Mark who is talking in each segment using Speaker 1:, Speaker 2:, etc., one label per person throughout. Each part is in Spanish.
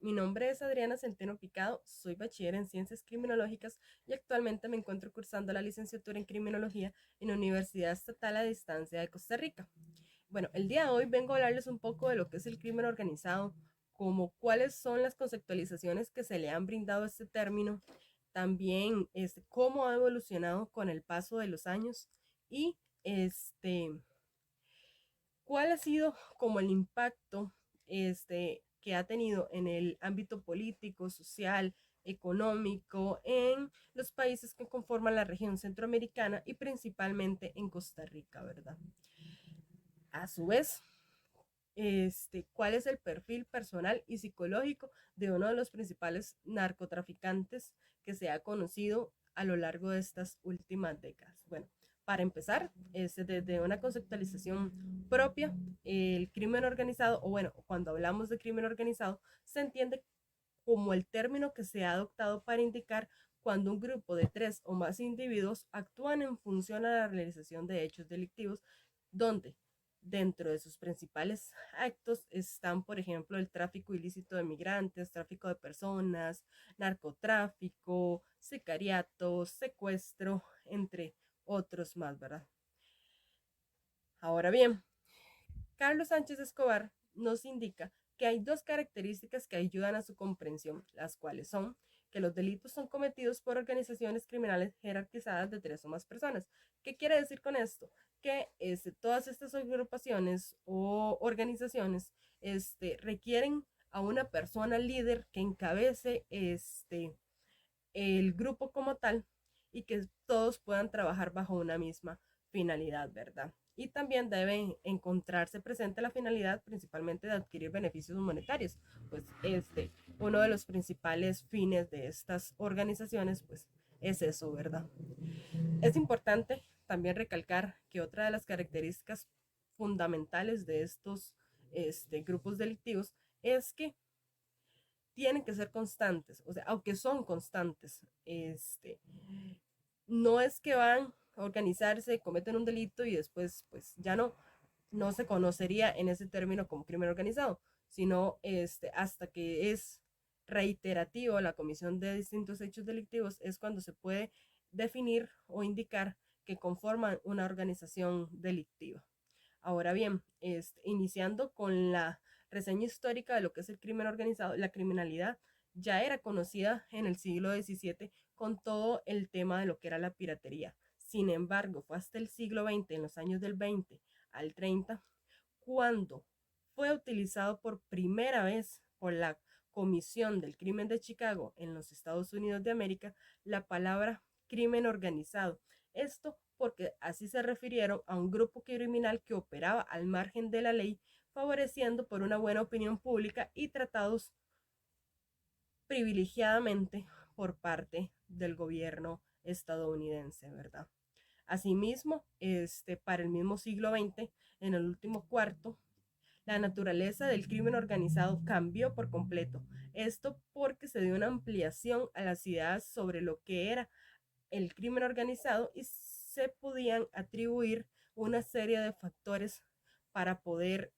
Speaker 1: Mi nombre es Adriana Centeno Picado, soy bachiller en Ciencias Criminológicas y actualmente me encuentro cursando la licenciatura en Criminología en la Universidad Estatal a Distancia de Costa Rica. Bueno, el día de hoy vengo a hablarles un poco de lo que es el crimen organizado, como cuáles son las conceptualizaciones que se le han brindado a este término, también cómo ha evolucionado con el paso de los años y cuál ha sido como el impacto que ha tenido en el ámbito político, social, económico en los países que conforman la región centroamericana y principalmente en Costa Rica, ¿verdad? A su vez, cuál es el perfil personal y psicológico de uno de los principales narcotraficantes que se ha conocido a lo largo de estas últimas décadas. Bueno, para empezar, desde una conceptualización propia, el crimen organizado, o bueno, cuando hablamos de crimen organizado, se entiende como el término que se ha adoptado para indicar cuando un grupo de tres o más individuos actúan en función a la realización de hechos delictivos, donde dentro de sus principales actos están, por ejemplo, el tráfico ilícito de migrantes, tráfico de personas, narcotráfico, sicariato, secuestro, entre otros más, ¿verdad? Ahora bien, Carlos Sánchez Escobar nos indica que hay dos características que ayudan a su comprensión, las cuales son que los delitos son cometidos por organizaciones criminales jerarquizadas de tres o más personas. ¿Qué quiere decir con esto? Que todas estas agrupaciones o organizaciones requieren a una persona líder que encabece el grupo como tal y que todos puedan trabajar bajo una misma finalidad, ¿verdad? Y también debe encontrarse presente la finalidad principalmente de adquirir beneficios monetarios, pues uno de los principales fines de estas organizaciones pues es eso, ¿verdad? Es importante también recalcar que otra de las características fundamentales de estos grupos delictivos es que tienen que ser constantes, o sea, aunque son constantes, no es que van a organizarse, cometen un delito y después pues ya no se conocería en ese término como crimen organizado, sino hasta que es reiterativo la comisión de distintos hechos delictivos es cuando se puede definir o indicar que conforman una organización delictiva. Ahora bien, iniciando con la reseña histórica de lo que es el crimen organizado, la criminalidad ya era conocida en el siglo XVII con todo el tema de lo que era la piratería. Sin embargo, fue hasta el siglo XX, en los años del 20 al 30, cuando fue utilizado por primera vez por la Comisión del Crimen de Chicago en los Estados Unidos de América la palabra crimen organizado. Esto porque así se refirieron a un grupo criminal que operaba al margen de la ley, favoreciendo por una buena opinión pública y tratados privilegiadamente por parte del gobierno estadounidense, ¿verdad? Asimismo, para el mismo siglo XX, en el último cuarto, la naturaleza del crimen organizado cambió por completo. Esto porque se dio una ampliación a las ideas sobre lo que era el crimen organizado y se podían atribuir una serie de factores para poder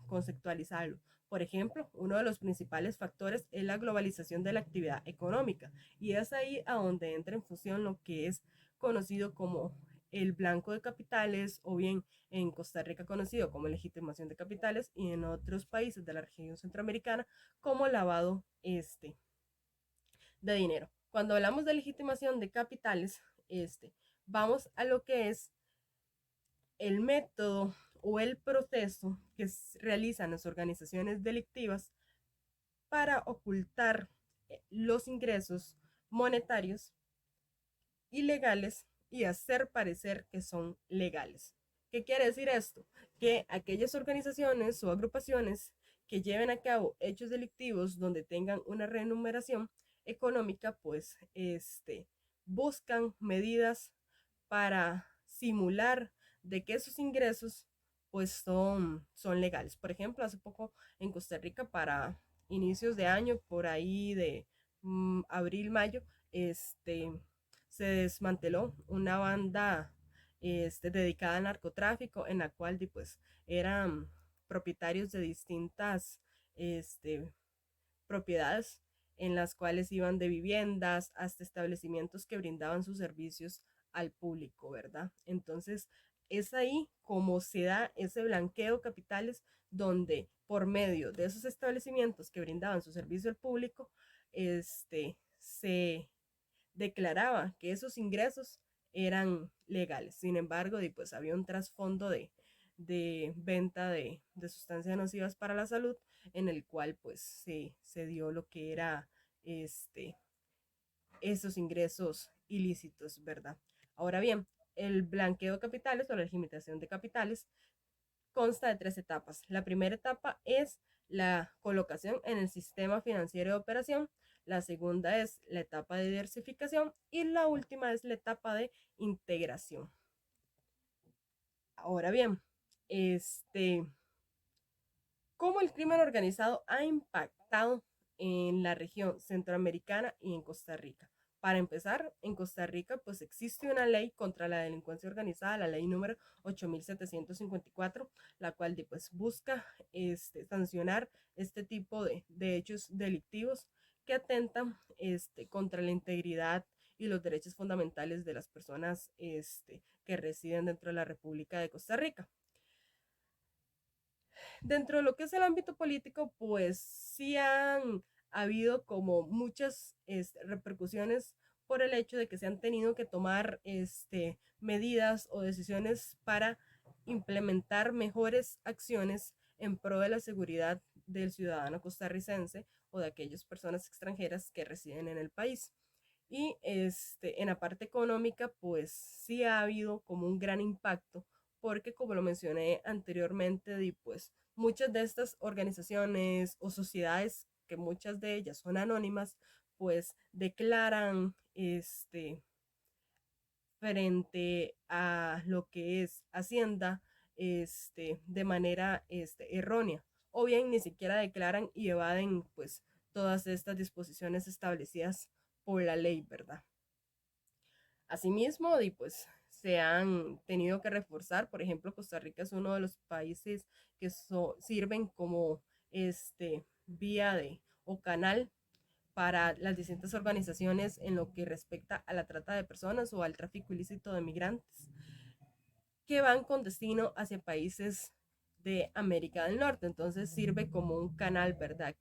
Speaker 1: conceptualizarlo. Por ejemplo, uno de los principales factores es la globalización de la actividad económica y es ahí a donde entra en función lo que es conocido como el blanco de capitales o bien en Costa Rica conocido como legitimación de capitales y en otros países de la región centroamericana como lavado de dinero. Cuando hablamos de legitimación de capitales, vamos a lo que es el método o el proceso que realizan las organizaciones delictivas para ocultar los ingresos monetarios ilegales y hacer parecer que son legales. ¿Qué quiere decir esto? Que aquellas organizaciones o agrupaciones que lleven a cabo hechos delictivos donde tengan una remuneración económica, pues buscan medidas para simular de que esos ingresos pues son legales. Por ejemplo, hace poco en Costa Rica para inicios de año, por ahí de abril, mayo, se desmanteló una banda dedicada al narcotráfico en la cual pues eran propietarios de distintas este, propiedades en las cuales iban de viviendas hasta establecimientos que brindaban sus servicios al público, ¿verdad? Entonces, es ahí como se da ese blanqueo de capitales donde por medio de esos establecimientos que brindaban su servicio al público, se declaraba que esos ingresos eran legales. Sin embargo, pues había un trasfondo de venta de sustancias nocivas para la salud, en el cual pues se dio lo que era este, esos ingresos ilícitos, ¿verdad? Ahora bien, el blanqueo de capitales o la legitimación de capitales consta de 3 etapas. La primera etapa es la colocación en el sistema financiero de operación, la segunda es la etapa de diversificación y la última es la etapa de integración. Ahora bien, ¿cómo el crimen organizado ha impactado en la región centroamericana y en Costa Rica? Para empezar, en Costa Rica pues existe una ley contra la delincuencia organizada, la ley número 8754, la cual pues busca sancionar este tipo de hechos delictivos que atentan contra la integridad y los derechos fundamentales de las personas que residen dentro de la República de Costa Rica. Dentro de lo que es el ámbito político, pues sí han habido como muchas repercusiones por el hecho de que se han tenido que tomar medidas o decisiones para implementar mejores acciones en pro de la seguridad del ciudadano costarricense o de aquellas personas extranjeras que residen en el país. Y en la parte económica, pues sí ha habido como un gran impacto, porque como lo mencioné anteriormente, pues muchas de estas organizaciones o sociedades, que muchas de ellas son anónimas, pues declaran frente a lo que es Hacienda de manera errónea, o bien ni siquiera declaran y evaden pues todas estas disposiciones establecidas por la ley, ¿verdad? Asimismo, y pues se han tenido que reforzar. Por ejemplo, Costa Rica es uno de los países que sirven como vía o canal para las distintas organizaciones en lo que respecta a la trata de personas o al tráfico ilícito de migrantes que van con destino hacia países de América del Norte. Entonces sirve como un canal, ¿verdad?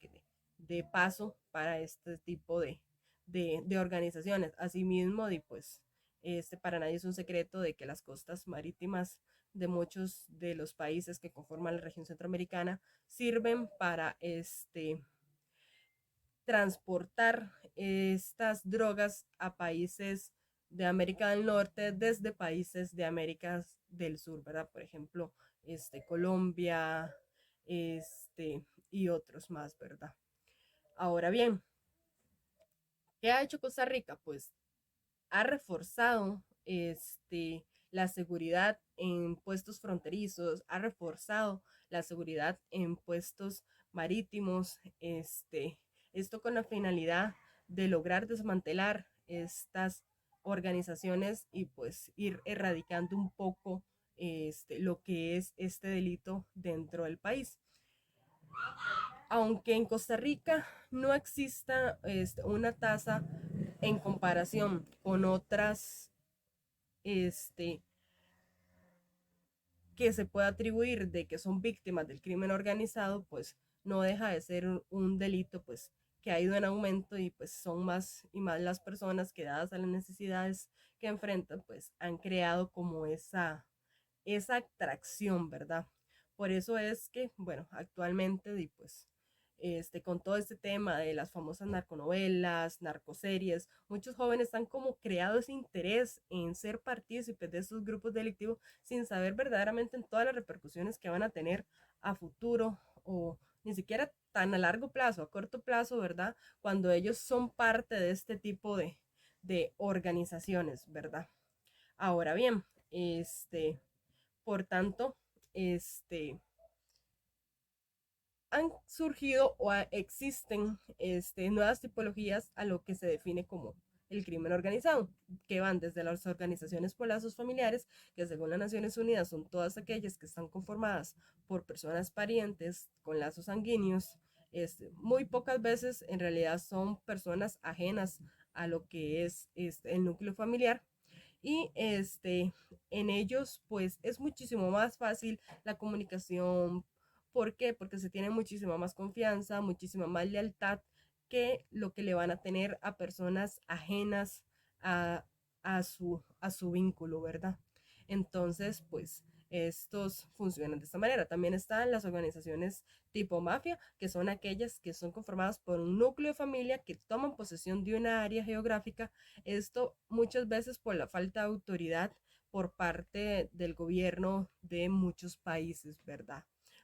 Speaker 1: De paso para este tipo de organizaciones. Asimismo, pues, para nadie es un secreto de que las costas marítimas de muchos de los países que conforman la región centroamericana sirven para transportar estas drogas a países de América del Norte desde países de América del Sur, ¿verdad? Por ejemplo, Colombia, y otros más, ¿verdad? Ahora bien, ¿qué ha hecho Costa Rica? Pues ha reforzado la seguridad en puestos fronterizos, ha reforzado la seguridad en puestos marítimos, esto con la finalidad de lograr desmantelar estas organizaciones y pues ir erradicando un poco lo que es este delito dentro del país. Aunque en Costa Rica no exista una tasa en comparación con otras que se pueda atribuir de que son víctimas del crimen organizado, pues no deja de ser un delito pues que ha ido en aumento y pues son más y más las personas que dadas a las necesidades que enfrentan pues han creado como esa atracción, ¿verdad? Por eso es que, bueno, actualmente pues con todo este tema de las famosas narconovelas, narcoseries, muchos jóvenes han como creado ese interés en ser partícipes de esos grupos delictivos sin saber verdaderamente en todas las repercusiones que van a tener a futuro o ni siquiera tan a largo plazo, a corto plazo, ¿verdad? Cuando ellos son parte de este tipo de organizaciones, ¿verdad? Ahora bien, por tanto, han surgido o existen nuevas tipologías a lo que se define como el crimen organizado, que van desde las organizaciones por lazos familiares, que según las Naciones Unidas son todas aquellas que están conformadas por personas parientes con lazos sanguíneos, Muy pocas veces en realidad son personas ajenas a lo que es el núcleo familiar y en ellos pues es muchísimo más fácil la comunicación. ¿Por qué? Porque se tiene muchísima más confianza, muchísima más lealtad que lo que le van a tener a personas ajenas a, a su vínculo, ¿verdad? Entonces, pues estos funcionan de esta manera. También están las organizaciones tipo mafia, que son aquellas que son conformadas por un núcleo de familia que toman posesión de una área geográfica. Esto muchas veces por la falta de autoridad por parte del gobierno de muchos países, ¿verdad?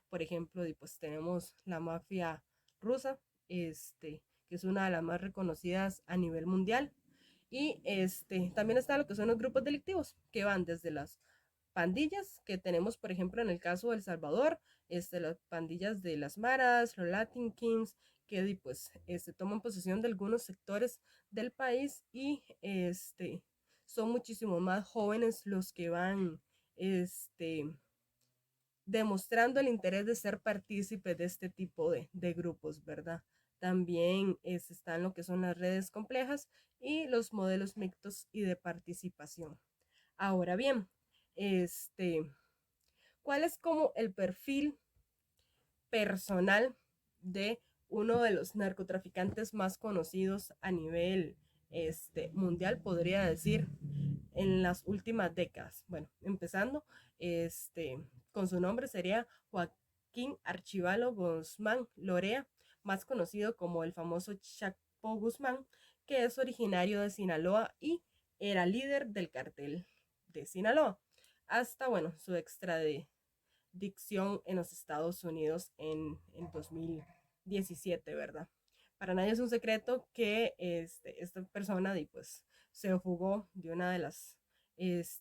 Speaker 1: Por ejemplo, pues tenemos la mafia rusa, que es una de las más reconocidas a nivel mundial. Y también está lo que son los grupos delictivos, que van desde las pandillas que tenemos, por ejemplo, en el caso de El Salvador, las pandillas de las Maras, los Latin Kings, que pues toman posesión de algunos sectores del país y son muchísimo más jóvenes los que van demostrando el interés de ser partícipes de este tipo de grupos, ¿verdad? También están lo que son las redes complejas y los modelos mixtos y de participación. Ahora bien, ¿cuál es como el perfil personal de uno de los narcotraficantes más conocidos a nivel mundial, podría decir, en las últimas décadas? Bueno, empezando con su nombre sería Joaquín Archibalo Guzmán Lorea, más conocido como el famoso Chapo Guzmán, que es originario de Sinaloa y era líder del cartel de Sinaloa, hasta, bueno, su extradición en los Estados Unidos en 2017, ¿verdad? Para nadie es un secreto que esta persona pues, se fugó de una de las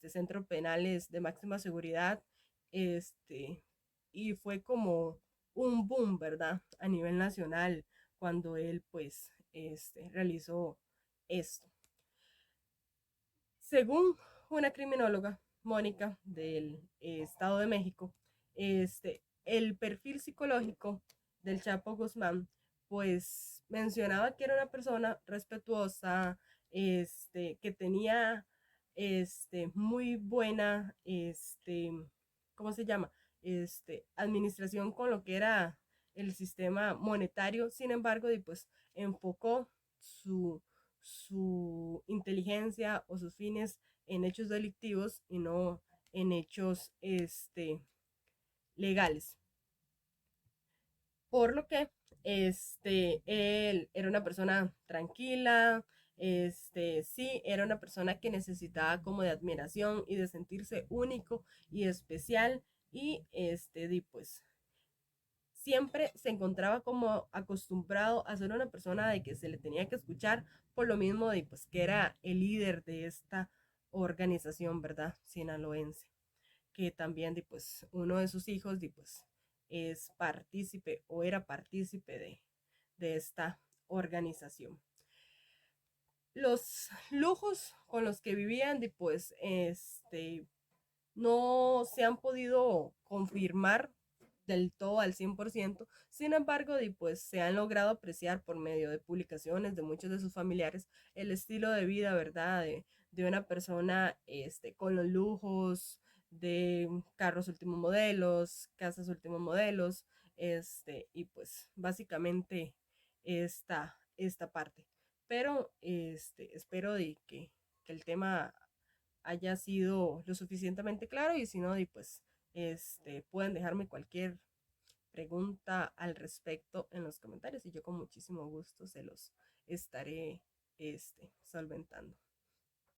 Speaker 1: centros penales de máxima seguridad y fue como un boom, ¿verdad? A nivel nacional cuando él pues realizó esto. Según una criminóloga, Mónica, del Estado de México, el perfil psicológico del Chapo Guzmán, pues mencionaba que era una persona respetuosa, que tenía muy buena, ¿cómo se llama? Administración con lo que era el sistema monetario. Sin embargo, y pues enfocó su inteligencia o sus fines en hechos delictivos y no en hechos legales. Por lo que él era una persona tranquila, sí, era una persona que necesitaba como de admiración y de sentirse único y especial y pues siempre se encontraba como acostumbrado a ser una persona de que se le tenía que escuchar por lo mismo de pues que era el líder de esta organización, ¿verdad? Sinaloense, que también de pues uno de sus hijos de pues es partícipe o era partícipe de esta organización. Los lujos con los que vivían de pues no se han podido confirmar del todo al 100%. Sin embargo, pues se han logrado apreciar por medio de publicaciones de muchos de sus familiares el estilo de vida, ¿verdad? De una persona con los lujos de carros últimos modelos, casas últimos modelos, y pues básicamente esta parte. Pero espero de que el tema haya sido lo suficientemente claro y si no, pues pueden dejarme cualquier pregunta al respecto en los comentarios y yo con muchísimo gusto se los estaré solventando.